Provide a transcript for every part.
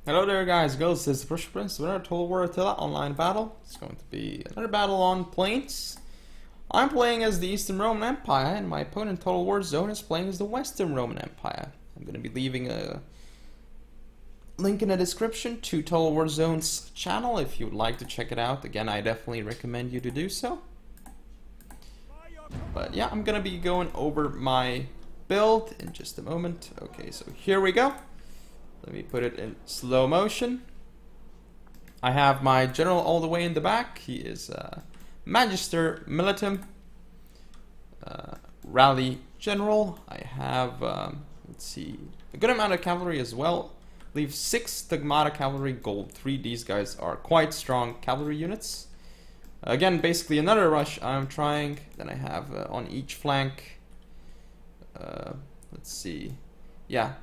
Hello there guys, girls, this is the First Prince, winner of Total War Attila online battle. It's going to be another battle on planes. I'm playing as the Eastern Roman Empire and my opponent Total War Zone is playing as the Western Roman Empire. I'm going to be leaving a link in the description to Total War Zone's channel if you would like to check it out. Again, I definitely recommend you to do so. But yeah, I'm going to be going over my build in just a moment. Okay, so here we go. Let me put it in slow motion. I have my general all the way in the back. He is Magister Militum, Rally General. I have, let's see, a good amount of cavalry as well. I believe 6 Stigmata Cavalry, Gold 3. These guys are quite strong cavalry units. Again, basically another rush I'm trying. Then I have on each flank, let's see, yeah,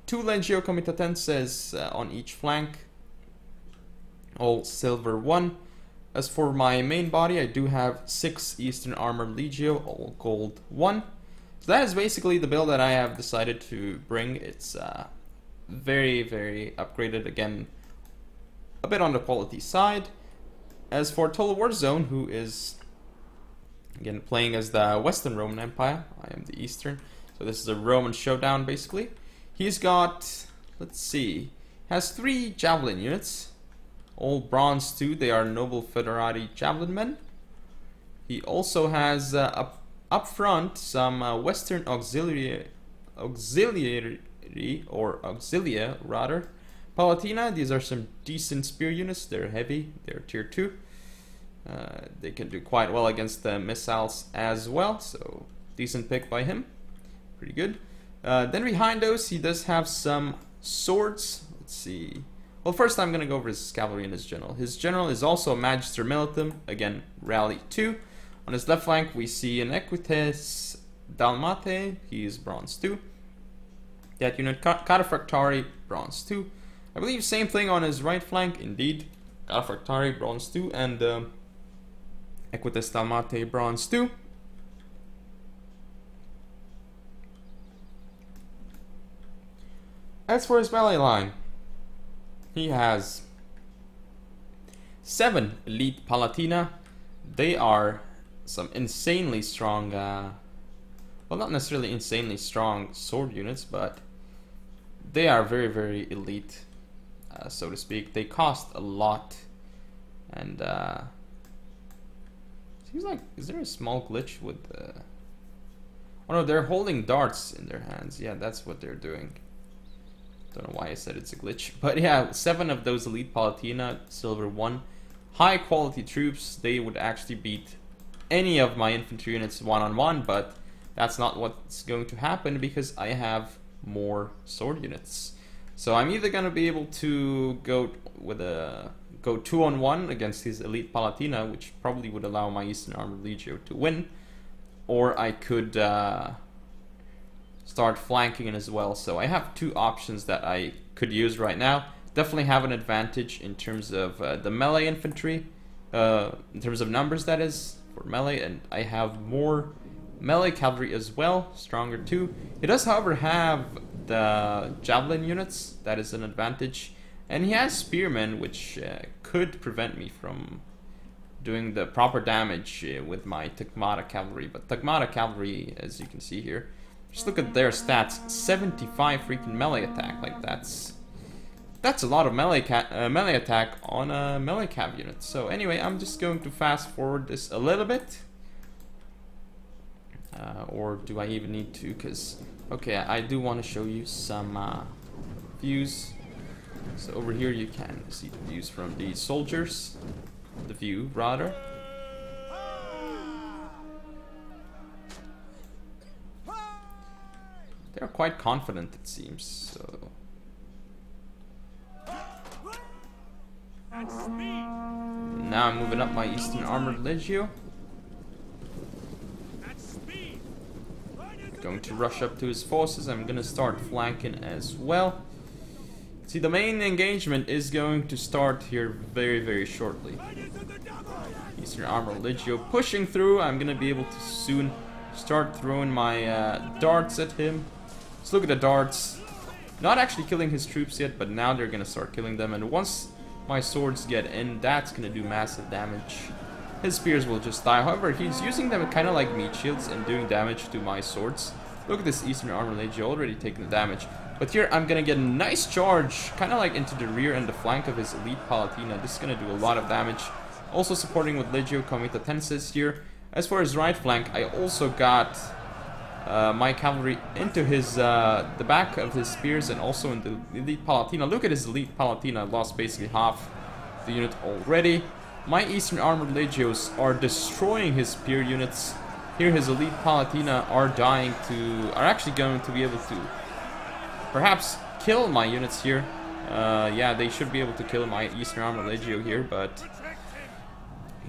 2 Legio Comitatenses on each flank, all silver 1. As for my main body, I do have 6 Eastern Armored Legio, all gold 1. So that is basically the build that I have decided to bring. It's very, very upgraded, again, a bit on the quality side. As for Total War Zone, who is, again, playing as the Western Roman Empire, I am the Eastern. So this is a Roman showdown, basically. He's got, let's see, has 3 javelin units, all bronze 2. They are noble federati javelin men. He also has up front some Western auxiliary or auxilia rather Palatina. These are some decent spear units. They're heavy. They're tier 2. They can do quite well against the missiles as well. So decent pick by him. Pretty good. Then behind those, he does have some swords. Let's see. Well, first I'm going to go over his cavalry and his general. His general is also a Magister Militum, again, Rally 2. On his left flank, we see an Equites Dalmate. He is bronze 2. That unit, Cataphractari, bronze 2. I believe same thing on his right flank, indeed. Cataphractari, bronze 2, and Equites Dalmate, bronze 2. As for his melee line, he has 7 Elite Palatina. They are some insanely strong, well, not necessarily insanely strong sword units, but they are very, very elite, so to speak. They cost a lot, and seems like, is there a small glitch with oh no, they're holding darts in their hands. Yeah, that's what they're doing. Don't know why I said it's a glitch, but yeah, 7 of those Elite Palatina, silver 1, high quality troops. They would actually beat any of my infantry units one-on-one, but that's not what's going to happen because I have more sword units. So I'm either going to be able to go 2-on-1 against his Elite Palatina, which probably would allow my Eastern Armored Legio to win, or I could start flanking in as well. So I have 2 options that I could use right now. Definitely have an advantage in terms of the melee infantry, in terms of numbers, that is, for melee, and I have more melee cavalry as well, stronger too. He does, however, have the javelin units. That is an advantage, and he has spearmen, which could prevent me from doing the proper damage with my Stigmata cavalry. But Stigmata cavalry, as you can see here, just look at their stats, 75 freaking melee attack. Like that's a lot of melee attack on a melee cav unit. So anyway, I'm just going to fast forward this a little bit. Or do I even need to? Because, okay, I do want to show you some views. So over here you can see the views from the soldiers. The view, rather. They're quite confident, it seems, so... Now I'm moving up my Eastern Armored Legio. Going to rush up to his forces. I'm going to start flanking as well. See, the main engagement is going to start here very, very shortly. Eastern Armored Legio pushing through. I'm going to be able to soon start throwing my darts at him. Let's look at the darts. Not actually killing his troops yet, but now they're gonna start killing them. And once my swords get in, that's gonna do massive damage. His spears will just die. However, he's using them kind of like meat shields and doing damage to my swords. Look at this Eastern Armor Legio already taking the damage. But here I'm gonna get a nice charge, kind of like into the rear and the flank of his Elite Palatina. This is gonna do a lot of damage. Also supporting with Legio Comitatenses here. As for his right flank, I also got my cavalry into his the back of his spears and also in the Elite Palatina. Look at his Elite Palatina, lost basically half the unit already. My Eastern Armored Legios are destroying his spear units. Here his Elite Palatina are actually going to be able to perhaps kill my units here. Yeah, they should be able to kill my Eastern Armored Legio here, but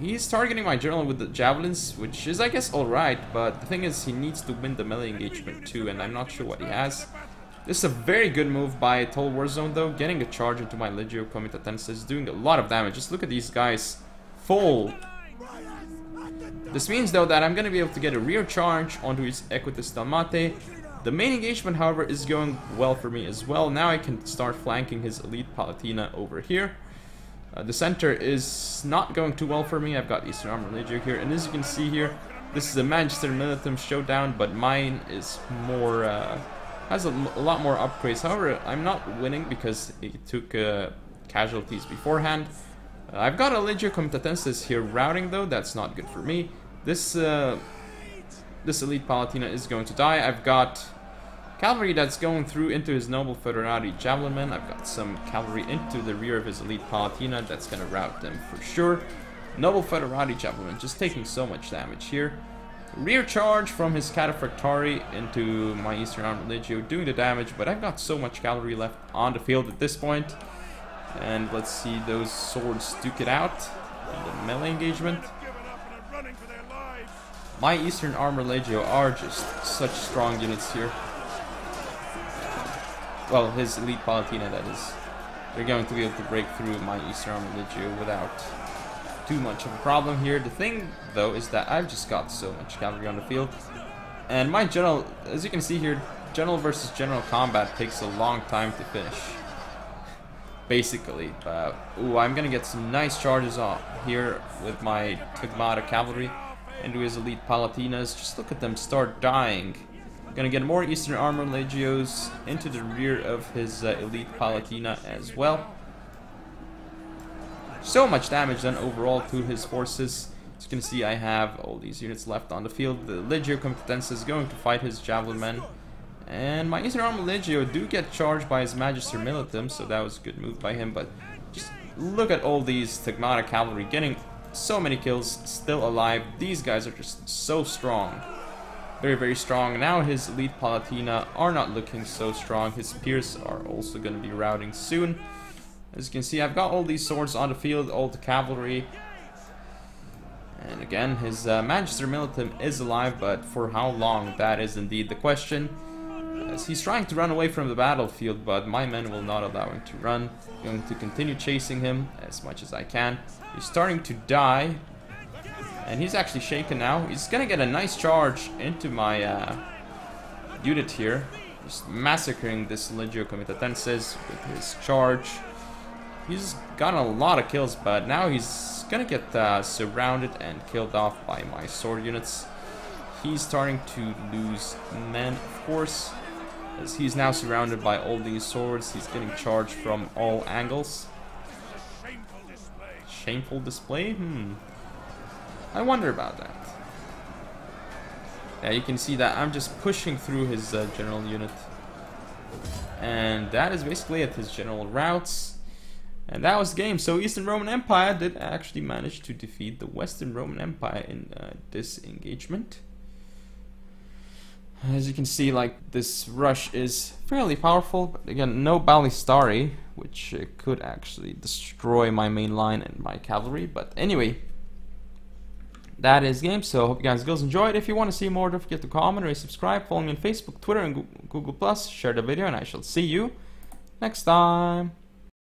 he's targeting my general with the javelins, which is, I guess, alright, but the thing is, he needs to win the melee engagement too, and I'm not sure what he has. This is a very good move by Total Warzone, though, getting a charge into my Legio Comitatenses, doing a lot of damage. Just look at these guys, full. This means, though, that I'm going to be able to get a rear charge onto his Equites Dalmate. The main engagement, however, is going well for me as well. Now I can start flanking his Elite Palatina over here. The center is not going too well for me. I've got Eastern Armor Legio here, and as you can see here, this is a Manchester Militum showdown, but mine is more, has a lot more upgrades. However, I'm not winning because it took casualties beforehand. I've got a Legio Comitatenses here routing, though. That's not good for me. This Elite Palatina is going to die. I've got cavalry that's going through into his Noble Federati Javelin Men. I've got some cavalry into the rear of his Elite Palatina. That's going to rout them for sure. Noble Federati Javelin Men just taking so much damage here. Rear charge from his Cataphractari into my Eastern Armored Legio doing the damage, but I've got so much cavalry left on the field at this point. And let's see those swords duke it out in the melee engagement. My Eastern Armor Legio are just such strong units here. Well, his Elite Palatina, that is. They're going to be able to break through my Eastern Armor Legio without too much of a problem here. The thing, though, is that I've just got so much cavalry on the field. And my general, as you can see here, general versus general combat takes a long time to finish. Basically. Ooh, I'm going to get some nice charges off here with my Tugmata cavalry into his Elite Palatinas. Just look at them start dying. Gonna get more Eastern Armor Legios into the rear of his Elite Palatina as well. So much damage done overall to his forces. As you can see, I have all these units left on the field. The Legio Comitatenses is going to fight his Javelin Men. And my Eastern Armor Legio do get charged by his Magister Militum, so that was a good move by him. But just look at all these Tugmata cavalry getting so many kills, still alive. These guys are just so strong. Very, very strong. Now his Elite Palatina are not looking so strong. His spears are also going to be routing soon. As you can see, I've got all these swords on the field, all the cavalry. And again, his Magister Militum is alive, but for how long, that is indeed the question. As he's trying to run away from the battlefield, but my men will not allow him to run. I'm going to continue chasing him as much as I can. He's starting to die. And he's actually shaken now. He's gonna get a nice charge into my unit here. Just massacring this Legio Comitatenses with his charge. He's gotten a lot of kills, but now he's gonna get surrounded and killed off by my sword units. He's starting to lose men, of course, as he's now surrounded by all these swords. He's getting charged from all angles. Shameful display? I wonder about that. Yeah, you can see that I'm just pushing through his general unit. And that is basically it, his general routes. And that was the game. So Eastern Roman Empire did actually manage to defeat the Western Roman Empire in this engagement. As you can see, like, this rush is fairly powerful, but again, no Ballistari, which could actually destroy my main line and my cavalry. But anyway, that is game. So hope you guys enjoyed. If you want to see more, don't forget to comment or subscribe. Follow me on Facebook, Twitter, and Google+. Share the video, and I shall see you next time.